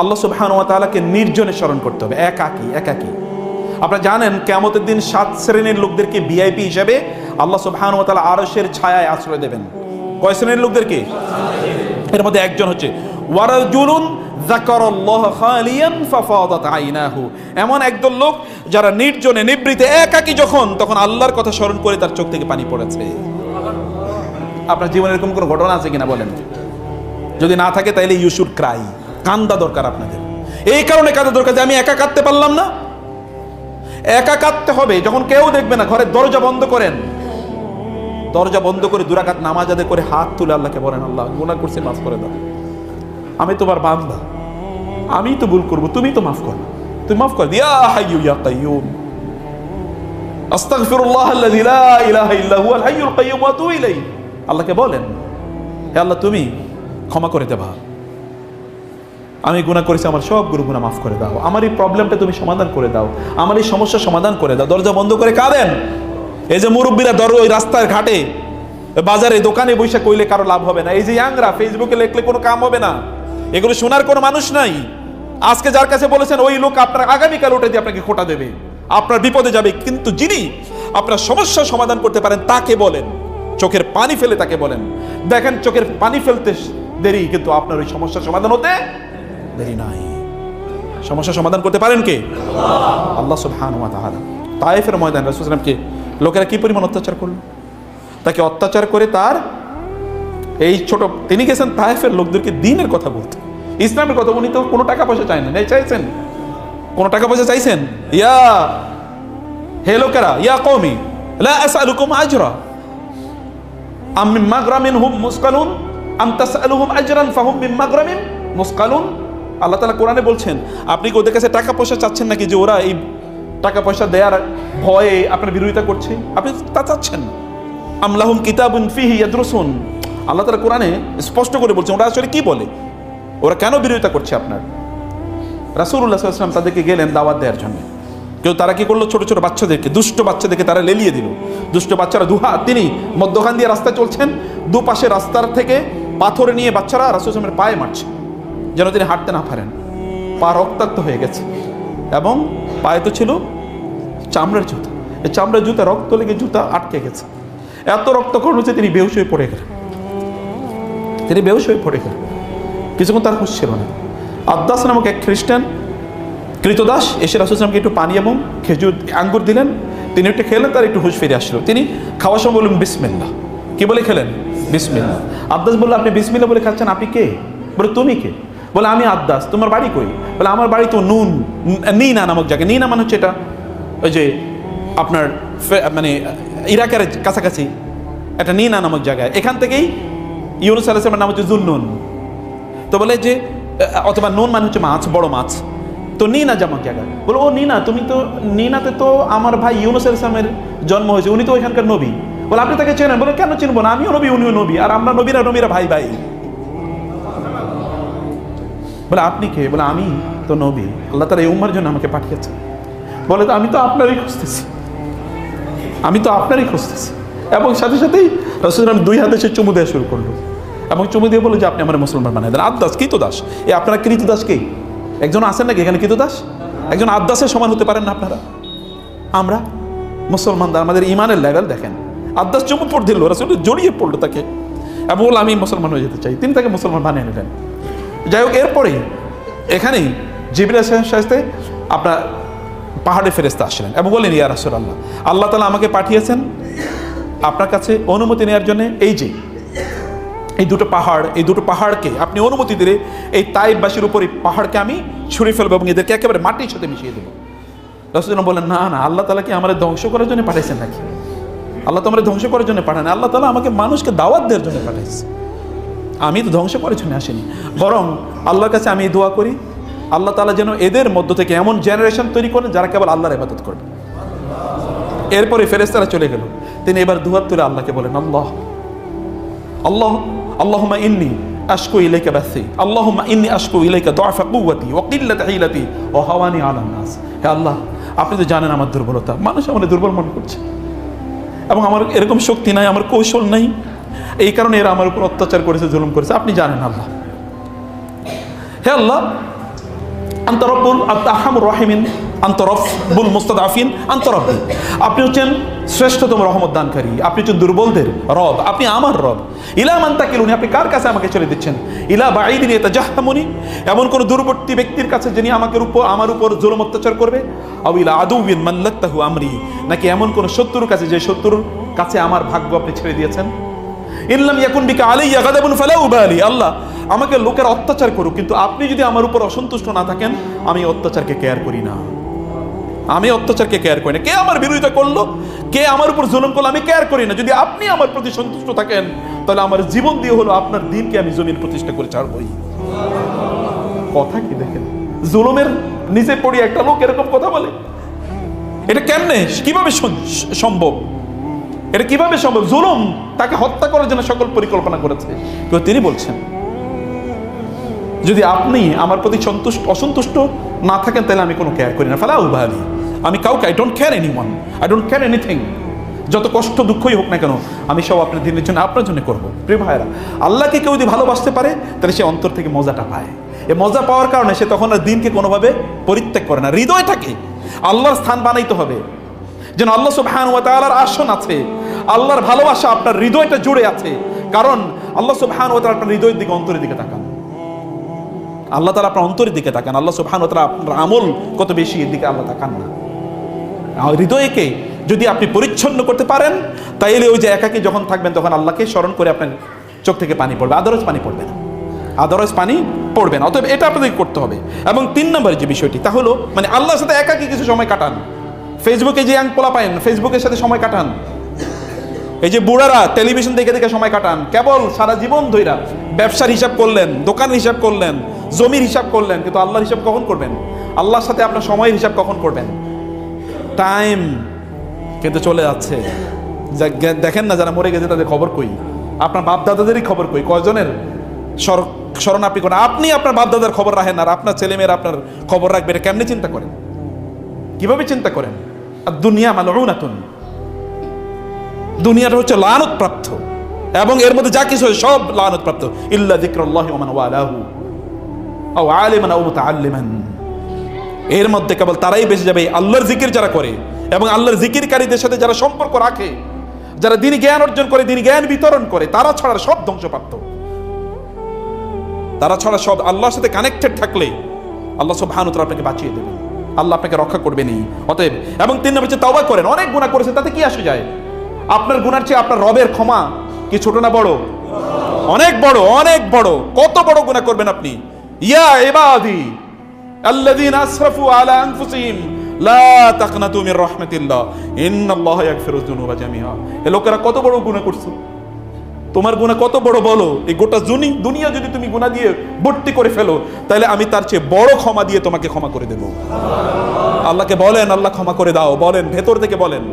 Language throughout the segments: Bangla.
আল্লাহ সুবহানাহু ওয়া তাআলাকে নির্জনে স্মরণ করতে হবে, একাকী একাকী। আপনারা জানেন কিয়ামতের দিন 7 শ্রেণীর লোকদেরকে ভিআইপি হিসেবে আল্লাহ সুবহানাহু ওয়া তাআলা আরশের ছায়ায় আশ্রয় দেবেন। কয় শ্রেণীর লোকদেরকে? এর মধ্যে একজন হচ্ছে ওয়ারাজুলুন যাকারাল্লাহ খালিয়ান ফাফাদাত আইনাহু, এমন একদল লোক যারা নির্জনে নিবৃতে একাকী তখন আল্লাহর কথা স্মরণ করে তার চোখ থেকে পানি পড়েছে। আপনার জীবনে এরকম কোনো ঘটনা আছে কিনা বলেন? যদি না থাকে তাহলে ইউ শুড ক্রাই, কান্দা দরকার আপনাদের। এই কারণে কাঁদা দরকার যে আমি একা কাঁদতে পারলাম না। একা কাঁদতে হবে যখন কেউ দেখবে না। ঘরের দরজা বন্ধ করেন, দরজা বন্ধ করে 2 রাকাত নামাজ আদায় করে হাত তুলে আল্লাহকে বলেন, আল্লাহ গুনাহ করছি, মাফ করে দাও, আমি তোমার বান্দা, আমি তো ভুল করব, তুমি তো মাফ করো, তুমি মাফ করে দিয়া হাইয়ু ইয়া কাইয়ুম আস্তাগফিরুল্লাহ আল্লাযী লা ইলাহা ইল্লা হুয়াল হাইয়ুল কাইয়ুম ওয়া আতুবু ইলাইহি। আল্লাহকে বলেন, হে আল্লাহ তুমি ক্ষমা করে দেবা, আমি গুনাহ করেছি, আমার সবগুলো গুনাহ মাফ করে দাও, আমার এই প্রবলেমটা তুমি সমাধান করে দাও, আমার এই সমস্যা সমাধান করে দাও। দরজা বন্ধ করে কাঁদেন। এই যে মুরব্বীরা ওই রাস্তার ঘাটে বাজারে দোকানে বৈশা কইলে কারো লাভ হবে না। এই যে ইয়াংরা ফেসবুকে লিখলে কোনো কাম হবে না। এগুলো শোনার কোনো মানুষ নাই। আজকে যার কাছে বলেছেন ওই লোক আপনার আগামীকাল উঠে দিয়ে আপনাকে খোটা দেবে, আপনার বিপদে যাবে। কিন্তু যিনি আপনার সমস্যা সমাধান করতে পারেন তাকে বলেন, চোখের পানি ফেলে তাকে বলেন। দেখেন চোখের পানি ফেলতে দেরি, কিন্তু আপনার ওই সমস্যার সমাধান হতে দেরি নাই। সমস্যা সমাধান করতে পারেন কে? আল্লাহ সুবহানাহু ওয়া তাআলা। তায়েফের ময়দানে রাসূল সাল্লাল্লাহু আলাইহি ওয়াসাল্লামকে লোকেরা কি পরিমাণ অত্যাচার করলো, তাকে অত্যাচার করে তার এই ছোট, তিনি গেছেন তায়েফের লোকদেরকে দ্বীনের কথা বলতে, ইসলামের কথা। উনি তো কোনো টাকা পয়সা চায় না, চাইছেন কোনো টাকা পয়সা চাইছেন? হে লোকেরা, ইয়া কওমি লা আসআলুকুম আজরা আম মিন মাগরামিন হুম মুসকালুন আম তাসআলুহুম আজরান ফাহুম মিন মাগরামিন মুসকালুন। আল্লাহ তাআলা কোরআনে বলছেন, আপনি কি ওদের কাছে টাকা পয়সা চাচ্ছেন নাকি যে ওরা এই টাকা পয়সা দেওয়ার ভয়ে আপনার বিরোধিতা করছে? আপনি তা চাচ্ছেন না। আম লাহুম কিতাবুন ফিহি ইয়াদরুসুন, আল্লাহ তাআলা কোরআনে স্পষ্ট করে বলছেন ওরা আসলে কি বলে, ওরা কেন বিরোধিতা করছে আপনার। রাসূলুল্লাহ সাল্লাল্লাহু আলাইহি ওয়াসাল্লাম তাদেরকে গেলেন দাওয়াত দেওয়ার জন্য। কেউ তারা কি করলো, ছোট ছোট বাচ্চাদেরকে, দুষ্ট বাচ্চাদেরকে তারা লেলিয়ে দিল। দুষ্ট বাচ্চারা তিনি মধ্যখান দিয়ে রাস্তায় চলছেন, দুপাশে রাস্তার থেকে পাথর নিয়ে বাচ্চারা রাসূল সাল্লাল্লাহু আলাইহি ওয়াসাল্লামের পায়ে মারছে যেন তিনি হাঁটতে না পারেন। পা রক্তাক্ত হয়ে গেছে এবং পায়ে তো ছিল চামড়ার জুতা, এই চামড়ার জুতা রক্ত লেগে জুতা আটকে গেছে। এত রক্তক্ষরণ হচ্ছে তিনি বেহুশ হয়ে পড়ে গেলেন। কিছুক্ষণ তার হুঁশ ছিল না। আদ্দাস নামক এক খ্রিস্টান কৃতদাস এসে রাসূল সাল্লাল্লাহু আলাইহি ওয়াসাল্লামকে একটু পানি এবং খেজুর আঙ্গুর দিলেন। তিনি একটু খেলেন, তার একটু হুঁশ ফিরে আসলো। তিনি খাওয়ার সময় বললেন বিসমিল্লাহ। কি বলে খেলেন? বিসমিল্লাহ। আদ্দাস বলল, আপনি বিসমিল্লাহ বলে খাচ্ছেন, আপনি কে? বলে তুমি কে? বলে আমি আদ্দাস। তোমার বাড়ি কই? বলে আমার বাড়ি তো নিনা নামক জায়গায়। নিনা মানে হচ্ছে এটা ওই যে আপনার মানে ইরাকের কাছাকাছি একটা নিনা নামক জায়গায়। এখান থেকেই ইউনূস আলাইহিস সালামের নাম হচ্ছে যুন্নুন। তো বলে যে অথবা নুন মানে হচ্ছে মাছ, বড় মাছ। তো নিনা নামক জায়গায়। বলে ও নিনা, তুমি তো নিনাতে তো আমার ভাই ইউনূস আলাইহিস সালামের জন্ম হয়েছে, উনি তো ওইখানকার নবী। বলে আপনি তাকে চেনেন? বলে কেন চিনবো না, আমিও নবী উনিও নবী, আর আমরা নবীরা ভাই ভাই। বলে আপনি কে? বলে আমি তো নবী, আল্লাহ তাআলা এই উম্মার জন্য আমাকে পাঠিয়েছেন। বলে তো আমি তো আপনারই খুঁজতেছি। এবং সাথে সাথেই রাসূল সাল্লাল্লাহু আলাইহি ওয়াসাল্লাম 2 হাতে সে চুমু দেওয়া শুরু করলো এবং চুমু দিয়ে বললো যে আপনি আমার মুসলমান বানিয়ে দেন। আদ্দাস কৃতদাস। আপনারা কৃতদাস কে? একজন আছেন নাকি এখানে কৃতদাস? একজন আদ্দাসের সমান হতে পারেন না আপনারা? আমরা মুসলমানদের আমাদের ইমানের লেভেল দেখেন। আদ্দাস চুমু পড় দিল, রাসূল জড়িয়ে পড়লো তাকে এবং বলল আমি মুসলমান হয়ে যেতে চাই। তিনি তাকে মুসলমান বানিয়ে নিলেন। যাই হোক, এরপরে এখানেই জিবরাইল সাথে আপনার পাহাড়ে ফেরেশতা আসলেন এবং বললেন, ইয়া রাসূলুল্লাহ, আল্লাহ তাআলা আমাকে পাঠিয়েছেন আপনার কাছে অনুমতি নেওয়ার জন্য। এই দুটো পাহাড়কে আপনি অনুমতি দিলে এই তাইফবাসীর উপর এই পাহাড়কে আমি ছুঁড়ে ফেলবো এবং এদেরকে একেবারে মাটির সাথে মিশিয়ে দেবো। রাসূল বললেন, না, আল্লাহ তাআলা কি আমাদের ধ্বংস করার জন্য পাঠাইছেন নাকি? আল্লাহ তো আমাদের ধ্বংস করার জন্য পাঠান, আল্লাহ তাআলা আমাকে মানুষকে দাওয়াত দেওয়ার জন্য পাঠাইছে। আমি তো ধ্বংস করার জন্য আসিনি, বরং আল্লাহর কাছে আমি দোয়া করি আল্লাহ তাআলা যেন এদের মধ্য থেকে এমন জেনারেশন তৈরি করেন যারা কেবল আল্লাহর ইবাদত করবে। এরপরে ফেরেশতারা চলে গেল। তিনি এবার দুহাত তুলে আল্লাহকে বলেন, আল্লাহুম্মা ইন্নী আশকু ইলাইকা বাসি, আল্লাহুম্মা ইন্নী আশকু ইলাইকা দুআফা কুওয়াতি ওয়া কিল্লাতা হিলাতি ওয়া হাওয়ানি আলান নাস। হে আল্লাহ, আপনি তো জানেন আমার দুর্বলতা, মানুষ আমাকে দুর্বল মনে করছে এবং আমার এরকম শক্তি নাই, আমার কৌশল নাই, এই কারণে এরা আমার উপর অত্যাচার করেছে, জুলুম করেছে, আপনি জানেন আল্লাহ। হে আল্লাহ, আনতা রব্বুল আরহামুর রাহিমিন, আনতা রব্বুল মুস্তাদআফিন, আনতা রব্বি। আপনি হচ্ছেন শ্রেষ্ঠতম রহমত দানকারী, আপনি হচ্ছেন দুর্বলদের রব, আপনি আমার রব। ইলা মান তাকিলুনি, আপনি কার কাছে আমাকে ছেড়ে দিচ্ছেন? ইলা বাঈদিন ইয়াতাজাহহামুনি, এমন কোন দূরবর্তী ব্যক্তির কাছে যিনি আমার উপর জুলুম অত্যাচার করবে। আও ইলা আদুউইন মাল্লাতাহু আমরি, নাকি এমন কোন শত্রুর কাছে যে শত্রুর কাছে আমার ভাগ্য আপনি ছেড়ে দিয়েছেন। ইল্লাম ইয়াকুন বিকা আলাইয়া গাদাবুন ফালা উবালি, আল্লাহ আমাকে লোকের অত্যাচার করুক, কিন্তু আপনি যদি আমার উপর অসন্তুষ্ট না থাকেন, আমি অত্যাচারকে কেয়ার করি না, আমি অত্যাচারকে কেয়ার করি না। কে আমার বিরোধিতা করলো, কে আমার উপর জুলুম করলো, আমি কেয়ার করি না। যদি আপনি আমার প্রতি সন্তুষ্ট থাকেন, তাহলে আমার জীবন দিয়ে হলো আপনার দিনকে আমি জমিন প্রতিষ্ঠা করে ছাড়বই। কথা কি দেখেন, জুলুমের নিচে পড়ি একটা লোক এরকম কথা বলে, এটা কেমনে, কিভাবে সম্ভব? এটা কিভাবে সম্ভব? জুলুম, তাকে হত্যা করার জন্য সকল পরিকল্পনা করেছে। তো তিনি বলছেন, যদি আপনি আমার প্রতি অসন্তুষ্ট না থাকেন, তাহলে আমি কোনো কেয়ার করি না। ফালা উবালি, আমি কাউকে, I don't care anyone, I don't care anything. যত কষ্ট দুঃখই হোক না কেন, আমি সব আপনার দিনের জন্য, আপনার জন্য করবো। প্রিয় ভাইরা, আল্লাহকে কেউ যদি ভালোবাসতে পারে, তাহলে সে অন্তর থেকে মজাটা পায়। এই মজা পাওয়ার কারণে সে তখন আর দিনকে কোনোভাবে পরিত্যাগ করে না। হৃদয়টাকে আল্লাহর স্থান বানাইতে হবে, যেন আল্লাহ সুবহানাহু ওয়া তাআলার আসন আছে, আল্লাহর ভালোবাসা আপনার হৃদয়টা জুড়ে আছে। কারণ আল্লাহ সুবহানাহু ওয়া তাআলা আপনার হৃদয়ের দিকে, অন্তরের দিকে তাকান। আল্লাহ তাআলা আপনার অন্তরের দিকে তাকান। আল্লাহ সুবহানাহু ওয়া তাআলা আপনার আমল কত বেশি, এর দিকে আল্লাহ তাকান না। হৃদয়কে যদি আপনি পরিচ্ছন্ন করতে পারেন, তাইলে ওই যে একাকী যখন থাকবেন, তখন আল্লাহকে স্মরণ করে আপনার চোখ থেকে পানি পড়বে, আদারওয়াইজ পানি পড়বে না, আদারওয়াইজ পানি পড়বে না। অতএব এটা আপনাদেরকে করতে হবে। এবং 3 নম্বর যে বিষয়টি, তা হলো মানে আল্লাহর সাথে একাকী কিছু সময় কাটান। ফেসবুকে যে পোলা পায়েন, ফেসবুকের সাথে সময় কাটান। এই যে বুড়ারা টেলিভিশন দেখে দেখে সময় কাটান, কেবল সারা জীবন ধইরা ব্যবসার হিসাব করলেন, দোকানের হিসাব করলেন, জমির হিসাব করলেন, কিন্তু আল্লাহর হিসাব কখন করবেন? আল্লাহর সাথে আপনার সময়ের হিসাব কখন করবেন? টাইম কিন্তু চলে যাচ্ছে। দেখেন না, যারা মরে গেছে তাদের খবর কই? আপনার বাপ দাদাদেরই খবর কই? কয়জনের স্মরণ আপনি করেন? আপনি আপনার বাপ দাদার খবর রাখেন, আর আপনার ছেলেমেয়েরা আপনার খবর রাখবে, এটা কেমনে চিন্তা করেন? কিভাবে চিন্তা করেন? আর দুনিয়া মালউনাতুন, দুনিয়াটা হচ্ছে লানত প্রাপ্ত, এবং এর মধ্যে যা কিছু সব লানত প্রাপ্ত। ইল্লা যিকরুল্লাহি ওয়া মান ওয়ালাহু আও আলিমান আও মুতাআল্লিমান, এর মধ্যে কেবল তারাই বেঁচে যাবে আল্লাহর জিকির যারা করে, এবং আল্লাহর জিকিরকারীদের সাথে যারা সম্পর্ক রাখে, যারা দ্বীনি জ্ঞান অর্জন করে, দ্বীনি জ্ঞান বিতরণ করে, তারা ছাড়া সব ধ্বংসপ্রাপ্ত। তারা ছাড়া সব, আল্লাহর সাথে কানেক্টেড থাকলে আল্লাহ সুবহানাহু ওয়া তাআলা আপনাকে বাঁচিয়ে দেবেন, আল্লাহ আপনাকে রক্ষা করবেনই। অতএব, এবং 3 নম্বর হচ্ছে তাওবা করেন। অনেক গুনাহ করেছেন, তাতে কি আসে যায়? আপনার গুনার চেয়ে আপনার রবের ক্ষমা কি ছোট না বড়? অনেক বড়, অনেক বড়। কত বড় গুনাহ করবেন আপনি? ইয়া ইবাদি আল্লাযীনা আসরাফু আলা আনফুসিহিম লা তাকনাতু মির রাহমাতিল্লাহ ইন্নাল্লাহা ইয়াগফিরুয যুনুবা জামিআ। এই লোকেরা কত বড় গুনাহ করছো, তোমার গুনাহ কত বড় বলো? এই গোটা দুনিয়া যদি তুমি গুনাহ দিয়ে ভর্তি করে ফেলো, তাহলে আমি তার চেয়ে বড় ক্ষমা দিয়ে তোমাকে ক্ষমা করে দেব। আল্লাহকে বলেন, আল্লাহ ক্ষমা করে দাও, বলেন, ভেতর থেকে বলেন,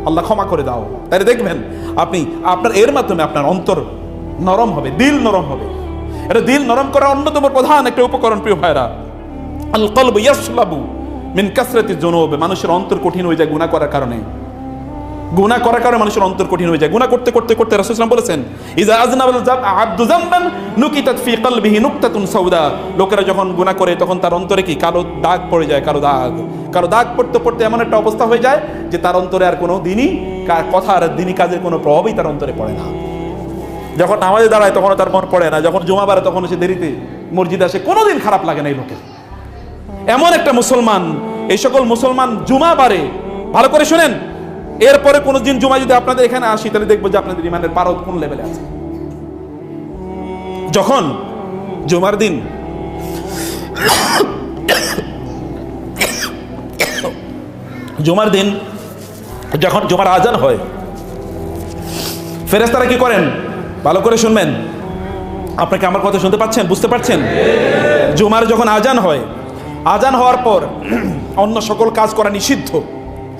আল্লাহ ক্ষমা করে দাও। তাহলে দেখবেন আপনি, আপনার এর মাধ্যমে আপনার অন্তর নরম হবে, দিল নরম হবে। এটা দিল নরম করার অন্যতম প্রধান একটা উপকরণ, প্রিয় ভাইরা। আল কলবু ইয়াসলাবু মিন কাসরাতি যুনুব, মানুষের অন্তর কঠিন হয়ে যায় গুনাহ করার কারণে। গুনাহ করার কারণে মানুষের অন্তর কঠিন হয়ে যায়। গুনাহ করতে করতে করতে রাসূল সাল্লাল্লাহু আলাইহি ওয়াসাল্লাম বলেছেন, ইযা আযনাবাল আবদু যামবান নুকিতাত ফি কলবিহি নুকতাতুন সাউদা। লোকেরা যখন গুনাহ করে, তখন তার অন্তরে কি কালো দাগ পড়ে যায়, কালো দাগ পড়তে পড়তে এমন একটা অবস্থা হয়ে যায় যে তার অন্তরে আর কোনো দিনই কথা আর দিনই কাজের কোনো প্রভাবই তার অন্তরে পড়ে না। যখন নামাজে দাঁড়ায় তখন তার মন পড়ে না, যখন জুমা বারে তখন সে দেরিতে মসজিদে আসে, কোনোদিন খারাপ লাগে না এই লোকের। এমন একটা মুসলমান, এই সকল মুসলমান জুমা বারে, ভালো করে শুনেন, এরপরে কোন দিন জুমা যদি আপনাদের এখানে আসি, তাহলে দেখবো যে আপনাদের ইমানের পারদ কোন লেভেলে আছে। যখন জুমার দিন যখন জুমার আজান হয়, ফেরেশতারা কি করেন? ভালো করে শুনবেন, আপনাকে আমার কথা শুনতে পাচ্ছেন, বুঝতে পারছেন? জুমার যখন আজান হয়, আজান হওয়ার পর অন্য সকল কাজ করা নিষিদ্ধ,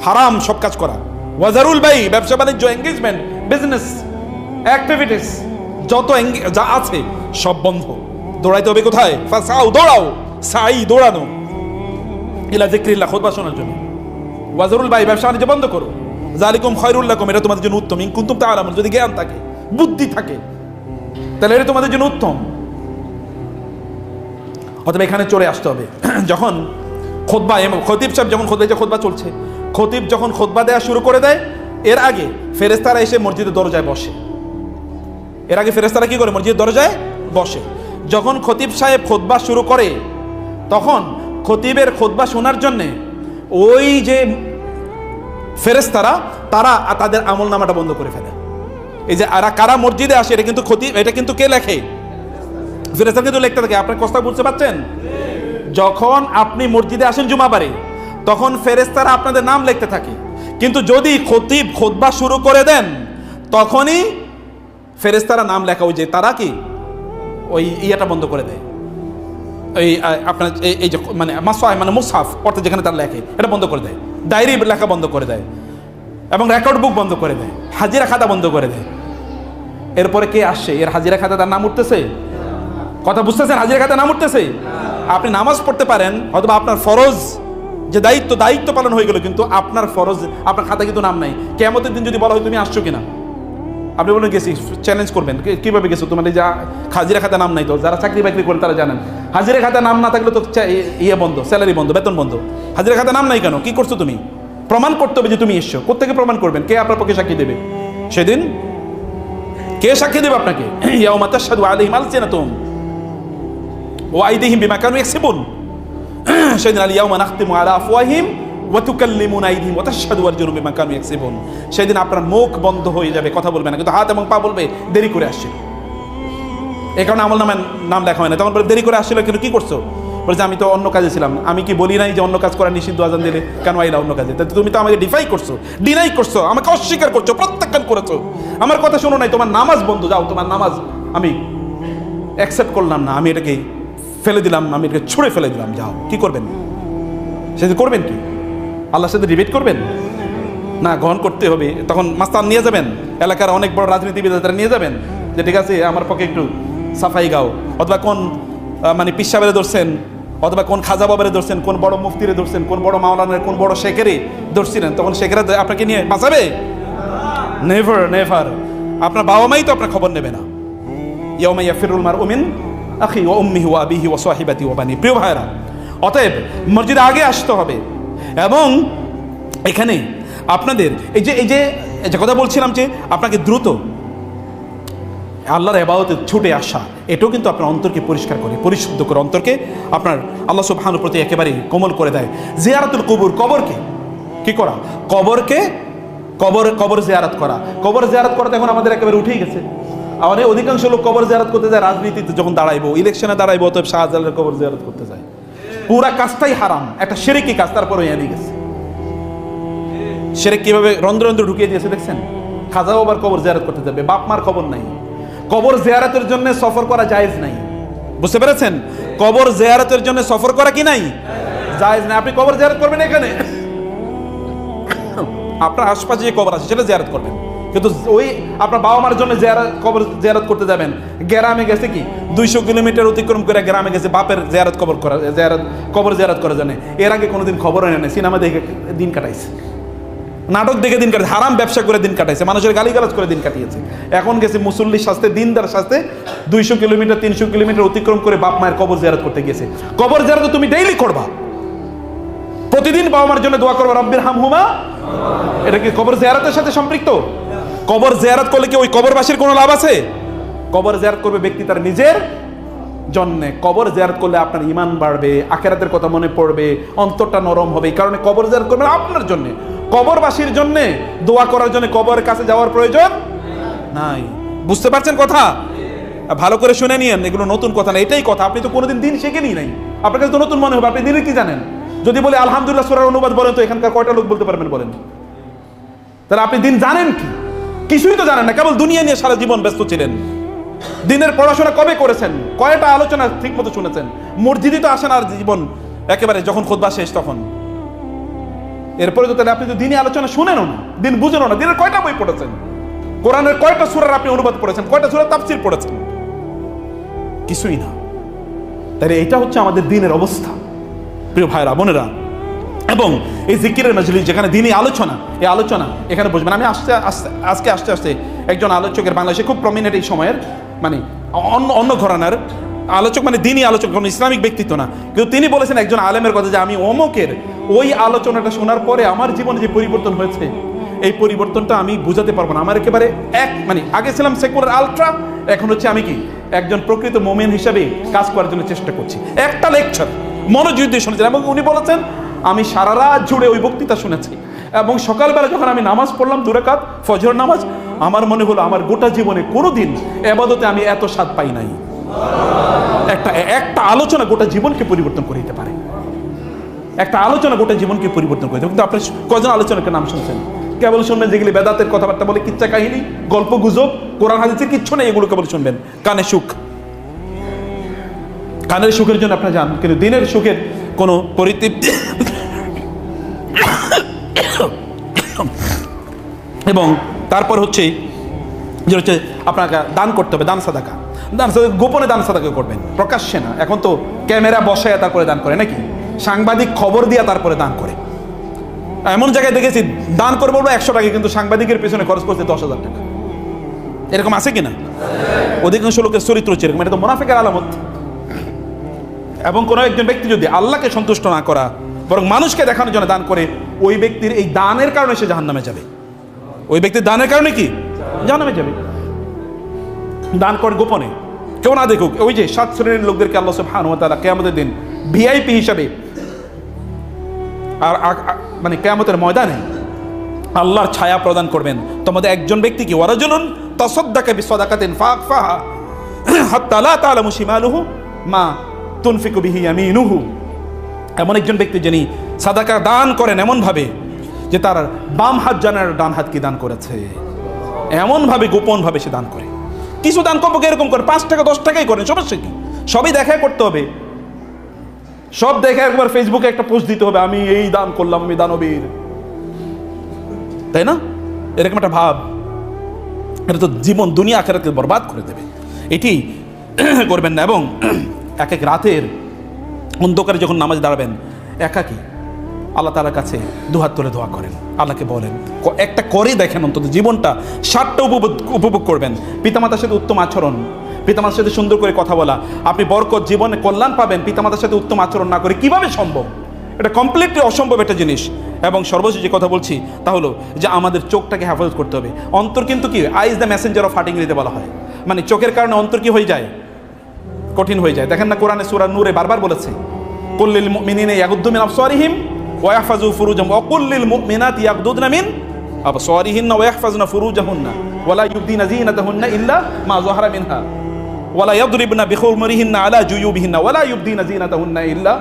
হারাম সব কাজ করা। ওয়াজারুল বাই, ব্যবসা বাণিজ্য, এঙ্গেজমেন্ট, বিজনেস অ্যাক্টিভিটিস যত যা আছে সব বন্ধ। দৌড়াইতে হবে কোথায়? ফাসাউ, দৌড়াও, সাই, দৌড়ানো, ইলা যিকরিল্লাহ, খুতবা শোনার জন্য। ওয়াজারুল বাই, ব্যবসা বাণিজ্য বন্ধ করো। যালিকুম খায়রুল লাকুম, এটা তোমাদের জন্য উত্তম। ইন কুনতুম তাআলামুন, যদি জ্ঞান থাকে, বুদ্ধি থাকে, তাহলে এটা তোমাদের জন্য উত্তম। অথবা এখানে চলে আসতে হবে। যখন খুতবা, খতিব সাহেব যখন খুতবা চলছে, খতিব যখন খুতবা দেওয়া শুরু করে দেয়, এর আগে ফেরেশতারা এসে মসজিদের দরজায় বসে। এর আগে ফেরেশতারা কি করে? মসজিদের দরজায় বসে। যখন খতিব সাহেব খুতবা শুরু করে, তখন খতিবের খুতবা শোনার জন্যে ওই যে ফেরেশতারা, তারা তাদের আমল নামাটা বন্ধ করে ফেলে। এই যে কারা মসজিদে আসে, এটা কিন্তু খতিব, এটা কিন্তু কে লেখে? ফেরেশতারা কিন্তু লিখতে থাকে। আপনার কথা বুঝতে পারছেন? যখন আপনি মসজিদে আসেন জুমাবারে, তখন ফেরেশতারা আপনাদের নাম লিখতে থাকে। কিন্তু যদি খতিব খুতবা শুরু করে দেন, তখনই ফেরেশতারা নাম লেখা, ওই যে তারা কি ওই ইয়াটা বন্ধ করে দেয়। এই আপনার এই যে মানে মুসহাফ অর্থাৎ যেখানে তারা লেখে, এটা বন্ধ করে দেয়। ডায়েরি লেখা বন্ধ করে দেয়, এবং রেকর্ড বুক বন্ধ করে দেয়, হাজিরা খাতা বন্ধ করে দেয়। এরপরে কে আসছে? এর হাজিরা খাতা তার নাম উঠতেছে? কথা বুঝতেছেন? হাজিরা খাতা নাম উঠতেছে। আপনি নামাজ পড়তে পারেন, অথবা আপনার ফরজ যে দায়িত্ব পালন হয়ে গেল, কিন্তু আপনার ফরজ, আপনার খাতা কিন্তু নাম নাই। কিয়ামতের দিন যদি বলা হয় তুমি আসছো কিনা, আপনি বলেন গেছি, চ্যালেঞ্জ করবেন, কিভাবে গেছো? তোমার যা হাজিরা খাতা নাম নাই। তো যারা চাকরি বাকরি করেন তারা জানেন, হাজিরা খাতা নাম না থাকলে তো ইয়ে বন্ধ, স্যালারি বন্ধ, বেতন বন্ধ। হাজিরা খাতা নাম নাই কেন? কি করছো তুমি? প্রমাণ করতে হবে যে তুমি এসছো। কোত্থেকে প্রমাণ করবেন? কে আপনার পক্ষে সাক্ষী দেবে সেদিন? কে সাক্ষী দেবে আপনাকে? ইয়াউমা তাশহাদু আলাইহিম আলসিনাতুহুম ওয়া আইদিহিম বিমা কানু ইয়াকসিবুন। সেদিন আল ইয়াউমা নাখতিমু আলা আফওয়াহিহিম ওয়া তুকাল্লিমুনা আইদিহিম ওয়া তাশহাদু আরজুলুহুম বিমা কানু ইয়াকসিবুন। সেদিন আপনার মুখ বন্ধ হয়ে যাবে, কথা বলবে না, কিন্তু হাত এবং পা বলবে দেরি করে আসছে। এই কারণে আমল নামের নাম লেখা হয় না। তখন বলে দেরি করে আসছিল, কিন্তু কি করছো? বলছে আমি তো অন্য কাজে ছিলাম। আমি কি বলি নাই যে অন্য কাজ করা নিষিদ্ধ? আজান দিলে কেন আইলা অন্য কাজে? তাই তুমি তো আমাকে ডিনাই করছো, আমাকে অস্বীকার করছো, প্রত্যাখ্যান করেছো, আমার কথা শোনো নাই, তোমার নামাজ বন্ধ। যাও, তোমার নামাজ আমি অ্যাকসেপ্ট করলাম না, আমি এটাকে ফেলে দিলাম, আমি এটাকে ছুঁড়ে ফেলে দিলাম। যাও, কি করবেন? সেটা করবেন কি? আল্লাহর সাথে ডিবেট করবেন? না, গ্রহণ করতে হবে। তখন মাস্তান নিয়ে যাবেন, এলাকার অনেক বড় রাজনীতিবিদ তারা নিয়ে যাবেন, যে ঠিক আছে আমার পক্ষে একটু সাফাই গাও। অথবা কোন পিস সাহেবের ধরছেন, অথবা কোন খাজা বাবারে ধরছেন, কোন বড় মুফতিরে ধরছেন, কোন বড় মাওলানার, কোন বড় শেখেরে ধরছিলেন, তখন শেখেরা আপনাকে নিয়ে বাঁচাবে? Never never. আপনার বাবা মাই তো আপনার খবর নেবে না। ইয়াউমা ইয়াফিরুল মারউ মিন আখি ওয়া উম্মিহি ওয়া আবিহি ওয়া সাহিবাতি ওয়া বানি। প্রিয় ভাইরা, অতএব মসজিদে আগে আসতে হবে। এবং এখানে আপনাদের এই যে কথা বলছিলাম, যে আপনাকে দ্রুত আল্লাহর ইবাদতে ছুটে আসা, এটাও কিন্তু আপনার অন্তরকে পরিষ্কার করে, পরিশুদ্ধ করে, অন্তরকে আপনার আল্লাহ সুবহানাহু প্রতি একেবারে কোমল করে দেয়। জিয়ারাতুল কুবুর, কবরকে কি করা? কবর জিয়ারত করা। কবর জিয়ারত করা এখন আমাদের একেবারে উঠেই গেছে। আমাদের অধিকাংশ লোক কবর জিয়ারত করতে যায় রাজনীতিতে, যখন দাঁড়াইবো, ইলেকশনে দাঁড়াইবো, অতএব শাহজালালের কবর জিয়ারত করতে যায়। পুরা কাজটাই হারাম, একটা শিরকি কাজ। তারপরে এনে গেছে শিরক কিভাবে রন্ধ্র রন্ধ্র ঢুকিয়ে দিয়েছে দেখছেন? খাজা বাবার কবর জিয়ারত করতে যাবে, বাপ মার খবর নাই। কবর জিয়ারতের জন্য সফর করা জায়েজ নাই। বুঝতে পেরেছেন? কবর জিয়ারতের জন্য সফর করা কি নাই? জায়েজ নাই। আপনি কবর জিয়ারত করবেন এখানে, আপনার আশপাশে যে কবর আছে সেটা জিয়ারত করবেন, কিন্তু ওই আপনার বাবা মার জন্য কবর জিয়ারত করতে যাবেন, গ্রামে গেছে কি 200 কিলোমিটার অতিক্রম করে গ্রামে গেছে বাপের কবর জিয়ারত করার জন্য। এর আগে কোনোদিন খবর হয় না, সিনেমা দেখে দিন কাটাইছে, নাটক দেখে দিন কাটাইছে, হারাম ব্যবসা করে দিন কাটাইছে, মানুষের গালিগালাজ করে দিন কাটিয়েছে। এখন গেছে মুসল্লির শাস্তে, দিনদার শাস্তে 200 কিলোমিটার 300 কিলোমিটার অতিক্রম করে বাপ মায়ের কবর জিয়ারত করতে গেছে। কবর জিয়ারত তুমি ডেইলি করবা, প্রতিদিন বাবা মার জন্য দোয়া করবা, রব্বির হামহুমা। এটা কি কবর জিয়ারতের সাথে সম্পৃক্ত? কবর জিয়ারত করলে কি ওই কবরবাসীর কোনো লাভ আছে? কবর জিয়ারত করবে ব্যক্তি তার নিজের জন্য। কবর জিয়ারত করলে আপনার ঈমান বাড়বে, আখিরাতের কথা মনে পড়বে, অন্তরটা নরম হবে। এই কারণে কবর জিয়ারত করবেন আপনার জন্য, কবরবাসীর জন্য দোয়া করার জন্য কবরের কাছে যাওয়ার প্রয়োজন নাই। বুঝতে পারছেন কথা? ভালো করে শুনে নিয়েন, এগুলো নতুন কথা না, এটাই কথা। আপনি তো কোনোদিন দিন শিখেনি নাই, আপনার কাছে তো নতুন মনে হবে। আপনি দিনে কি জানেন? যদি বলে আলহামদুলিল্লাহ সূরার অনুবাদ বলেন, তো এখানকার কয়টা লোক বলতে পারবেন বলেন? তাহলে আপনি দিন জানেন কি? কিছুই তো জানেন না, কেবল দুনিয়া নিয়ে সারা জীবন ব্যস্ত ছিলেন। দিনের পড়াশোনা কবে করেছেন? কয়টা আলোচনা ঠিক মতো শুনেছেন? মসজিদে তো আসেন আর জীবন একেবারে যখন খুতবা শেষ তখন। এরপরে তো তাহলে আপনি তো দিনই আলোচনা শুনেনও না, দিন বুঝেনও না। দিনের কয়টা বই পড়েছেন? কোরআনের কয়টা সূরার আপনি অনুবাদ পড়েছেন? কয়টা সূরার তাফসীর পড়েছেন? কিছুই না। তাহলে এটা হচ্ছে আমাদের দিনের অবস্থা, প্রিয় ভাইরা বোনেরা। এবং এই জিকিরের মাজলিস যেখানে দিনই আলোচনা, এই আলোচনা এখানে বসবেন। আমি আজকে আসতে একজন আলোচকের, বাংলাদেশে খুব প্রমিনেন্ট এই সময়ের, অন্য ঘরানার আলোচক মানে দিনই আলোচক, কোনো ইসলামিক ব্যক্তিত্ব না, কিন্তু তিনি বলেছেন একজন আলেমের কথা যে আমি অমুকের ওই আলোচনাটা শোনার পরে আমার জীবনে যে পরিবর্তন হয়েছে, এই পরিবর্তনটা আমি বুঝাতে পারবো না। আমার একেবারে মানে আগে ছিলাম সেকুলার আলট্রা, এখন হচ্ছে আমি কি একজন প্রকৃত মোমেন হিসাবে কাজ করার জন্য চেষ্টা করছি। একটা লেকচার মনোযোগ দিয়ে শুনেছেন, এবং উনি বলেছেন আমি সারা রাত জুড়ে ওই বক্তৃতা শুনেছি, এবং সকালবেলা যখন আমি নামাজ পড়লাম 2 রাকাত ফজর নামাজ, আমার মনে হলো আমার গোটা জীবনে কোনোদিন এবাদতে আমি এত স্বাদ পাই নাই। একটা আলোচনা গোটা জীবনকে পরিবর্তন করে দিতে পারে, একটা আলোচনা গোটা জীবনকে পরিবর্তন করে দেবে। কিন্তু আপনি কয়জন আলোচনাকে নাম শুনছেন? কেবল শুনবেন যেগুলি বেদাতের কথাবার্তা বলে, কিচ্ছা কাহিনী, গল্প গুজব, কোরআন হাদিসের কিচ্ছু নেই, এগুলো কেবল শুনবেন। কানে সুখ, কানের সুখের জন্য আপনারা যান, কিন্তু দিনের সুখের কোনো পরিতৃপ্তি এবং তারপর হচ্ছে যে হচ্ছে আপনাকে দান করতে হবে, দান সাদাকা। গোপনে দান সাদাকা করবেন, প্রকাশ্যে না। এখন তো ক্যামেরা বসায় তারপরে দান করে নাকি, সাংবাদিক খবর দিয়া তারপরে দান করে। এমন জায়গায় দেখেছি দান করে বলবো 100 টাকা, কিন্তু সাংবাদিকের পেছনে খরচ করতে 10,000 টাকা। এরকম আছে কিনা? অধিকাংশ লোকের চরিত্র হচ্ছে এরকম, এটা তো মুনাফিকের আলামত। এবং কোনো একজন ব্যক্তি যদি আল্লাহকে সন্তুষ্ট না করা বরং মানুষকে দেখানোর জন্য দান করে, ওই ব্যক্তির এই দানের কারণে সে জাহান্নামে যাবে। ওই ব্যক্তির দানের কারণে কি জাহান্নামে যাবে। দান করে গোপনে, কেউ না দেখুক। ওই যে 7 শ্রেণীর লোকদেরকে আল্লাহ সুবহানাহু ওয়া তাআলা কিয়ামতের দিন ভিআইপি হিসাবে আর মানে কিয়ামতের ময়দানে আল্লাহর ছায়া প্রদান করবেন। তোমাদের একজন ব্যক্তি কি ওয়ারাজুলুন তাসাদ্দাকা বিসাদাকাতিন ফাআখফাহা হাত্তা লা তা'লামু শিমালুহু মা তুনফিকু বিহি ইয়ামিনুহু। এমন একজন ব্যক্তি যিনি সাদাকা দান করেন এমনভাবে যে তার বাম হাত জানার ডান হাত কি দান করেছে, এমনভাবে গোপনভাবে সে দান করে। কিছু দান কমপক্ষে এরকম করে 5 টাকা 10 টাকাই করেন, সমস্যা কি? সবই দেখা করতে হবে, সব দেখে একবার ফেসবুকে একটা পোস্ট দিতে হবে, আমি এই দান করলাম, আমি দানবীর, তাই না? এরকম একটা ভাব, এটা তো জীবন দুনিয়া আখিরাতকে বরবাদ করে দেবে। এটি করবেন না। এবং এক এক রাতের অন্ধকারে যখন নামাজে দাঁড়াবেন একাকী আল্লাহ তাআলার কাছে দুহাত তুলে দোয়া করেন, আল্লাহকে বলেন, একটা করে দেখেন অন্তত জীবনটা 60টা উপভোগ করবেন। পিতামাতার সাথে উত্তম আচরণ, পিতামাতার সাথে সুন্দর করে কথা বলা, আপনি বরকত জীবনে কল্যাণ পাবেন। পিতামাতার সাথে উত্তম আচরণ না করে কিভাবে সম্ভব? এটা কমপ্লিটলি অসম্ভব একটা জিনিস। এবং সর্বশেষ যে কথা বলছি তা হলো যে আমাদের চোখটাকে হেফাজত করতে হবে। অন্তর কিন্তু কি আইজ দ্য মেসেঞ্জার অফ হার্ট ইংরেজিতে বলা হয়, মানে চোখের কারণে অন্তর কি হয়ে যায়, কঠিন হয়ে যায়। দেখেন না কোরআনে সূরা নূরে বারবার বলেছে, কুল্লিল মুমিনিনা ইয়াগুদ্দু মিন আবসারিহিম ওয়া ইয়াহফাযু ফুরুজাহুম ওয়া কুল্লিল মুমিনাতি ইয়াগুদ্দুনা মিন আবসারিহিন্না ওয়া ইয়াহফাযনা ফুরুজাহুন্না ওয়া লা ইউবদিনা যিনাতাহুন্না ইল্লা মা যাহারা মিনহা ওয়া লা ইয়াদরিবনা বিখুমরিহিন্না আলা জুয়ুবিহিন্না ওয়া লা ইউবদিনা যিনাতাহুন্না ইল্লা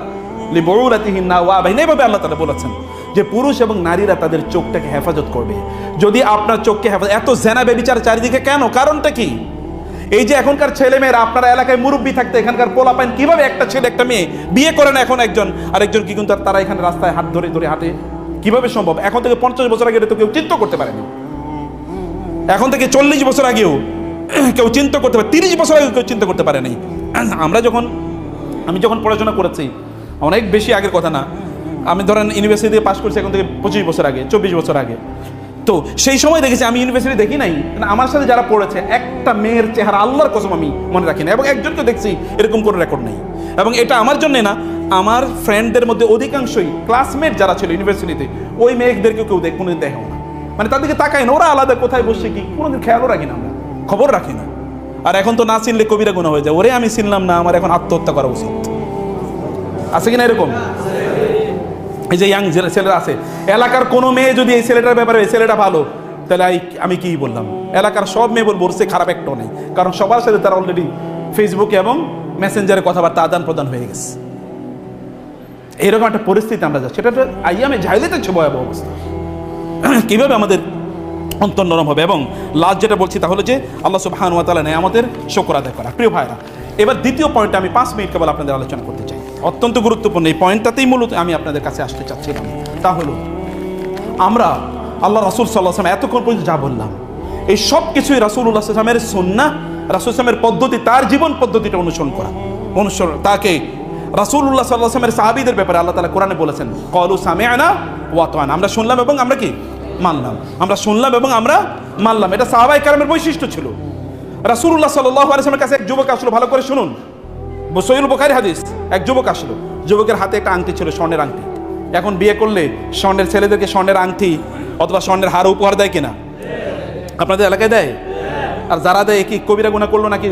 লিবুউলাতিহিন্না ওয়া আবাইহিন্না। এভাবে আল্লাহ তাআলা বলেছেন যে পুরুষ এবং নারীরা তাদের চোখটাকে হেফাজত করবে। যদি আপনার চোখকে হেফাজত, এত জেনা ব্যভিচার চারিদিকে কেন? কারণটা কি? এই যে এখনকার ছেলেমেয়েরা, আপনারা এলাকায় মুরব্বী থাকতে এখানকার পোলাপাইন কিভাবে একটা ছেলে একটা মেয়ে বিয়ে করে না, এখন একজন আরেকজন কি কিন্তু তারা এখানে রাস্তায় হাত ধরে ধরে হাঁটে, কিভাবে সম্ভব? এখন থেকে 50 বছর আগে তো কেউ চিন্তা করতে পারেনি, এখন থেকে 40 বছর আগেও কেউ চিন্তা করতে পারে, 30 বছর আগেও কেউ চিন্তা করতে পারেনি। আমি যখন পড়াশোনা করেছি, অনেক বেশি আগের কথা না, আমি ধরেন ইউনিভার্সিটি পাস করছি এখন থেকে 25 বছর আগে, 24 বছর আগে। তো সেই সময় দেখেছি, আমি ইউনিভার্সিটি দেখি নাই, আমার সাথে যারা পড়েছে একটা মেয়ের চেহারা আল্লাহর কসম আমি মনে রাখি না, এবং একজনকে দেখছি এরকম কোনো রেকর্ড নেই। এবং এটা আমার জন্য না, আমার ফ্রেন্ডদের মধ্যে অধিকাংশই ক্লাসমেট যারা ছিল ইউনিভার্সিটিতে, ওই মেয়েদেরকেও কেউ কোনোদিন দেখেও না, মানে তাদেরকে তাকাই না, ওরা আলাদা কোথায় বসছে কি কোনোদিন খেয়ালও রাখি না, আমরা খবর রাখি না। আর এখন তো না চিনলে কবিরা গুনাহ হয়ে যায়, ওরে আমি চিনলাম না, আমার এখন আত্মহত্যা করা উচিত। আছে কিনা এরকম? এই যে ইয়াং ছেলেরা আছে, এলাকার কোনো মেয়ে যদি এই ছেলেটার ব্যাপারে এই ছেলেটা ভালো, তাহলে আমি কি বললাম, এলাকার সব মেয়ে বলবো ওর খারাপ একটাও নেই, কারণ সবার সাথে তারা অলরেডি ফেসবুকে এবং মেসেঞ্জারে কথাবার্তা আদান প্রদান হয়ে গেছে। এইরকম একটা পরিস্থিতি আমরা যাচ্ছি, সেটা আইয়ামে জাহিলিয়াতের হচ্ছে ভয়াবহ অবস্থা। কীভাবে আমাদের অন্তর নরম হবে? এবং লাস্ট যেটা বলছি তাহলে যে আল্লাহ সুবহানাহু ওয়া তাআলা নেয়ামতের শুকর আদায় করা। প্রিয় ভাইরা, এবার দ্বিতীয় পয়েন্টে আমি 5 মিনিট কেবল আপনাদের আলোচনা করতে চাই, অত্যন্ত গুরুত্বপূর্ণ এই পয়েন্টটাতেই মূলত আমি আপনাদের কাছে আসতে চাচ্ছিলাম। তা হলো আমরা আল্লাহ রাসূল সাল্লাল্লাহু আলাইহি ওয়াসাল্লাম এতক্ষণ পর্যন্ত যা বললাম, এই সব কিছুই রাসূলুল্লাহ সাল্লাল্লাহু আলাইহি ওয়াসাল্লামের সুন্নাহ, রাসূল সাল্লামের পদ্ধতি, তার জীবন পদ্ধতিটা অনুসরণ করা, তাকে রাসূলুল্লাহ সাল্লাল্লাহু আলাইহি ওয়াসাল্লামের সাহাবীদের ব্যাপারে আল্লাহ তাআলা কোরআনে বলেছেন, ক্বালু সামি'না ওয়া আতা'না, আমরা শুনলাম এবং আমরা কি মানলাম, আমরা শুনলাম এবং আমরা মানলাম। এটা সাহাবায়ে কেরামের বৈশিষ্ট্য ছিল। রাসূলুল্লাহ সাল্লাল্লাহু আলাইহি ওয়াসাল্লামের কাছে এক যুবক আসলো, ভালো করে শুনুন, সহিহ বুখারী হাদিস, এক যুবক আসলো, যুবকের হাতে একটা আংটি ছিল, স্বর্ণের আংটি। এখন বিয়ে করলে স্বর্ণের ছেলেদেরকে স্বর্ণের আংটি অথবা স্বর্ণের হার উপহার দেয় কিনা? আপনাদের এলাকায় দেয়? আর যারা দেয় কি কবিরা গুনাহ করলো নাকি